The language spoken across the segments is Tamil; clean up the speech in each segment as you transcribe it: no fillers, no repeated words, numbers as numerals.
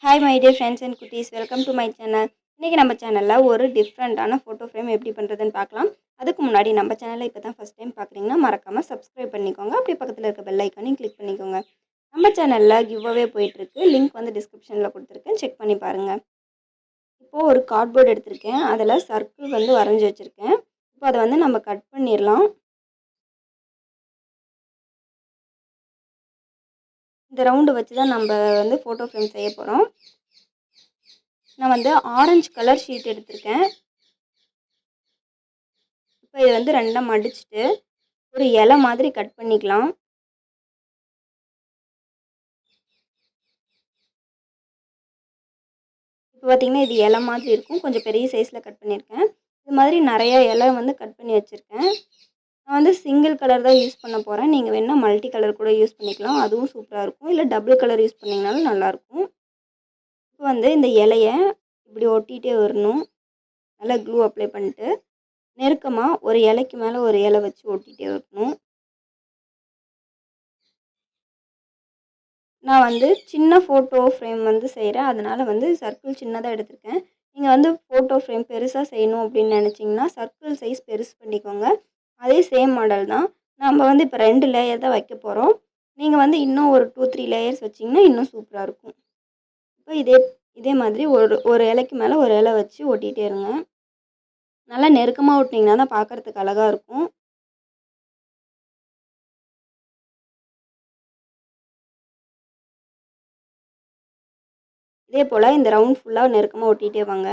Hi my dear friends and cuties, welcome to my channel. இன்னைக்கு நம்ம சேனல்ல ஒரு டிஃபரண்டான ஃபோட்டோ ஃப்ரேம் எப்படி பண்றதுன்னு பார்க்கலாம். அதுக்கு முன்னாடி நம்ம சேனலை இப்பதான் ஃபர்ஸ்ட் டைம் பார்க்குறீங்கன்னா மறக்காம Subscribe பண்ணிக்கோங்க. அப்படியே பக்கத்துல இருக்க பெல் ஐகானையும் கிளிக் பண்ணிக்கோங்க. நம்ம சேனல்ல கிவ் அவே போயிட்டு இருக்கு. லிங்க் வந்து டிஸ்கிரிப்ஷன்ல கொடுத்திருக்கேன். செக் பண்ணி பாருங்க. இப்போ ஒரு கார்ட்போர்ட் எடுத்திருக்கேன். அதுல சர்க்கிள் வந்து வரைஞ்சு வச்சிருக்கேன். இப்போ அதை வந்து நம்ம கட் பண்ணிடலாம். இந்த ரவுண்டு வச்சு தான் நம்ம வந்து ஃபோட்டோ ஃப்ரேம் செய்ய போறோம். நான் வந்து ஆரஞ்சு கலர் ஷீட் எடுத்திருக்கேன். இப்போ இதை வந்து ரெண்டா மடிச்சுட்டு ஒரு இலை மாதிரி கட் பண்ணிக்கலாம். இப்போ பார்த்தீங்கன்னா இது இலை மாதிரி இருக்கும். கொஞ்சம் பெரிய சைஸில் கட் பண்ணியிருக்கேன். இது மாதிரி நிறைய இலை வந்து கட் பண்ணி வச்சுருக்கேன். நான் வந்து சிங்கிள் கலர் தான் யூஸ் பண்ண போகிறேன். நீங்கள் வேணால் மல்டி கலர் கூட யூஸ் பண்ணிக்கலாம். அதுவும் சூப்பராக இருக்கும். இல்லை டபுள் கலர் யூஸ் பண்ணிங்கனாலும் நல்லாயிருக்கும். இப்போ வந்து இந்த இலையை இப்படி ஒட்டிகிட்டே வரணும். நல்லா க்ளூ அப்ளை பண்ணிட்டு நெருக்கமாக ஒரு இலைக்கு மேலே ஒரு இலை வச்சு ஒட்டிகிட்டே வரணும். நான் வந்து சின்ன ஃபோட்டோ ஃப்ரேம் வந்து செய்கிறேன். அதனால் வந்து சர்க்கிள் சின்னதாக எடுத்திருக்கேன். நீங்கள் வந்து ஃபோட்டோ ஃப்ரேம் பெருசாக செய்யணும் அப்படின்னு நினச்சிங்கன்னா சர்க்கிள் சைஸ் பெருசு பண்ணிக்கோங்க. அதே சேம் மாடல் தான். நம்ம வந்து இப்போ 2 லேயர் தான் வைக்க போகிறோம். நீங்கள் வந்து இன்னும் ஒரு 2, 3 லேயர்ஸ் வச்சிங்கன்னா இன்னும் சூப்பராக இருக்கும். இப்போ இதே மாதிரி ஒரு ஒரு இலைக்கு மேலே ஒரு இலை வச்சு ஒட்டிகிட்டே இருங்க. நல்லா நெருக்கமாக ஒட்டினீங்கன்னா தான் பார்க்குறதுக்கு அழகாக இருக்கும். இதே போல் இந்த ரவுண்ட் ஃபுல்லாக நெருக்கமாக ஒட்டிகிட்டே வாங்க.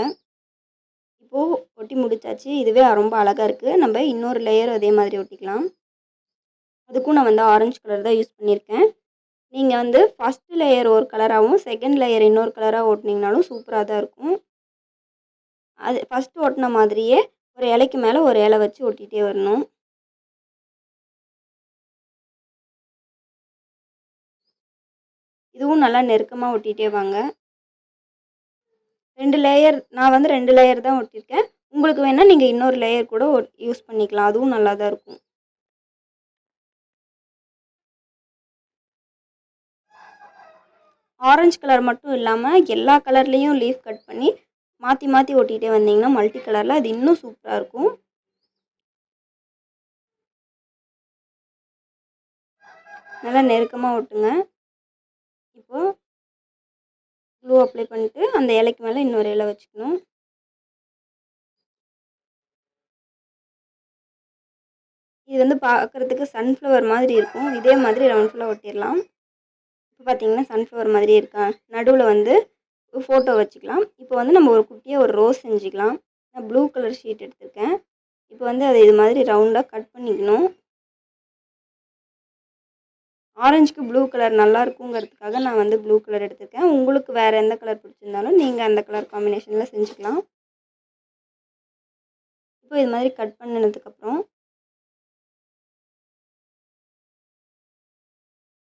இப்போது ஒட்டி முடிச்சாச்சு. இதுவே ரொம்ப அழகாக இருக்குது. நம்ம இன்னொரு லேயர் அதே மாதிரி ஒட்டிக்கலாம். அதுக்கும் நான் வந்து ஆரஞ்சு கலர் தான் யூஸ் பண்ணியிருக்கேன். நீங்கள் வந்து ஃபஸ்ட்டு லேயர் ஒரு கலராகவும் செகண்ட் லேயர் இன்னொரு கலராக ஓட்டினீங்கனாலும் சூப்பராக தான் இருக்கும். அது ஃபஸ்ட்டு ஒட்டின மாதிரியே ஒரு இலைக்கு மேலே ஒரு இலை வச்சு ஒட்டிகிட்டே வரணும். இதுவும் நல்லா நெருக்கமாக ஒட்டிகிட்டே வாங்க. 2 லேயர் நான் வந்து 2 லேயர் தான் ஒட்டியிருக்கேன். உங்களுக்கு வேணால் நீங்கள் இன்னொரு லேயர் கூட யூஸ் பண்ணிக்கலாம். அதுவும் நல்லா தான் இருக்கும். ஆரஞ்சு கலர் மட்டும் இல்லாமல் எல்லா கலர்லேயும் லீஃப் கட் பண்ணி மாற்றி மாற்றி ஒட்டிகிட்டே வந்தீங்கன்னா மல்டி கலரில் அது இன்னும் சூப்பராக இருக்கும். நல்லா நெருக்கமாக ஒட்டுங்க. இப்போது க்ளூ அப்ளை பண்ணிட்டு அந்த இலைக்கு மேலே இன்னொரு இலை வச்சுக்கணும். இது வந்து பார்க்குறதுக்கு சன்ஃப்ளவர் மாதிரி இருக்கும். இதே மாதிரி ரவுண்ட் ஃபுல்லாக ஒட்டிடலாம். இப்போ பார்த்தீங்கன்னா சன்ஃப்ளவர் மாதிரியே இருக்கா. நடுவில் வந்து ஒரு ஃபோட்டோ வச்சுக்கலாம். இப்போ வந்து நம்ம ஒரு குட்டியாக ஒரு ரோஸ் செஞ்சுக்கலாம். நான் ப்ளூ கலர் ஷீட் எடுத்திருக்கேன். இப்போ வந்து அதை இது மாதிரி ரவுண்டாக கட் பண்ணிக்கணும். ஆரஞ்சுக்கு ப்ளூ கலர் நல்லா இருக்குங்கிறதுக்காக நான் வந்து ப்ளூ கலர் எடுத்திருக்கேன். உங்களுக்கு வேறு எந்த கலர் பிடிச்சிருந்தாலும் நீங்கள் அந்த கலர் காம்பினேஷனில் செஞ்சுக்கலாம். இப்போ இது மாதிரி கட் பண்ணினதுக்கப்புறம்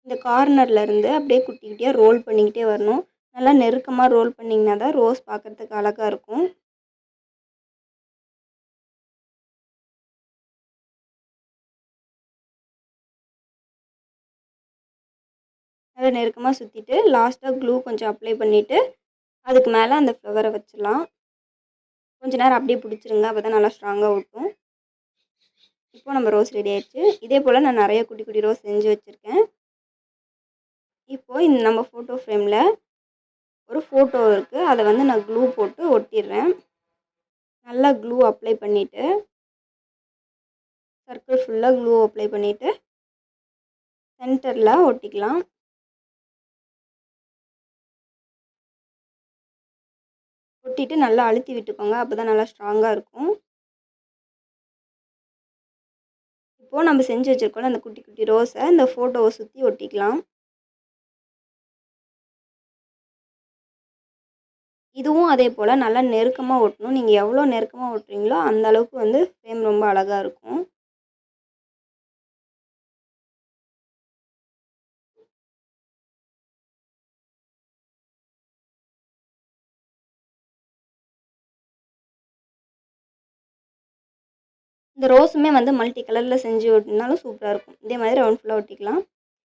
இந்த கார்னர்லேருந்து அப்படியே குட்டி குட்டியாக ரோல் பண்ணிக்கிட்டே வரணும். நல்லா நெருக்கமாக ரோல் பண்ணிங்கன்னா தான் ரோஸ் பார்க்குறதுக்கு அழகாக இருக்கும். நல்லா நெருக்கமாக சுற்றிட்டு லாஸ்ட்டாக க்ளூ கொஞ்சம் அப்ளை பண்ணிவிட்டு அதுக்கு மேலே அந்த ஃப்ளவரை வச்சிடலாம். கொஞ்சம் நேரம் அப்படியே பிடிச்சிருங்க. அப்போ தான் நல்லா ஸ்ட்ராங்காக ஒட்டும். இப்போ நம்ம ரோஸ் ரெடி ஆயிடுச்சு. இதே போல் நான் நிறைய குட்டி குட்டி ரோஸ் செஞ்சு வச்சுருக்கேன். இப்போது இந்த நம்ம ஃபோட்டோ ஃப்ரேமில் ஒரு ஃபோட்டோ இருக்குது. அதை வந்து நான் க்ளூ போட்டு ஒட்டிடுறேன். நல்லா க்ளூ அப்ளை பண்ணிவிட்டு சர்க்கிள் ஃபுல்லாக க்ளூ அப்ளை பண்ணிவிட்டு சென்டரில் ஒட்டிக்கலாம். ஒட்டிட்டு நல்லா அழுத்தி விட்டுக்கோங்க. அப்போ தான் நல்லா ஸ்ட்ராங்காக இருக்கும். இப்போது நம்ம செஞ்சு வச்சுருக்கோம்ல அந்த குட்டி குட்டி ரோஸை இந்த ஃபோட்டோவை சுற்றி ஒட்டிக்கலாம். இதுவும் அதே போல் நல்லா நெருக்கமாக ஒட்டணும். நீங்கள் எவ்வளோ நெருக்கமாக ஒட்டுறீங்களோ அந்த அளவுக்கு வந்து ஃப்ரேம் ரொம்ப அழகாக இருக்கும். இந்த ரோஸுமே வந்து மல்டி கலரில் செஞ்சு ஒட்டினாலும் சூப்பராக இருக்கும். இதே மாதிரி ரவுண்ட் ஃபுல்லாக ஒட்டிக்கலாம்.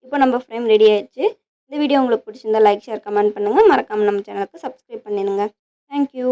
இப்போ நம்ம ஃப்ரேம் ரெடி ஆயிடுச்சு. இந்த வீடியோ உங்களுக்கு பிடிச்சிருந்தா லைக், ஷேர், கமெண்ட் பண்ணுங்கள். மறக்காமல் நம்ம சேனலுக்கு சப்ஸ்கிரைப் பண்ணிடுங்க. தேங்க்யூ.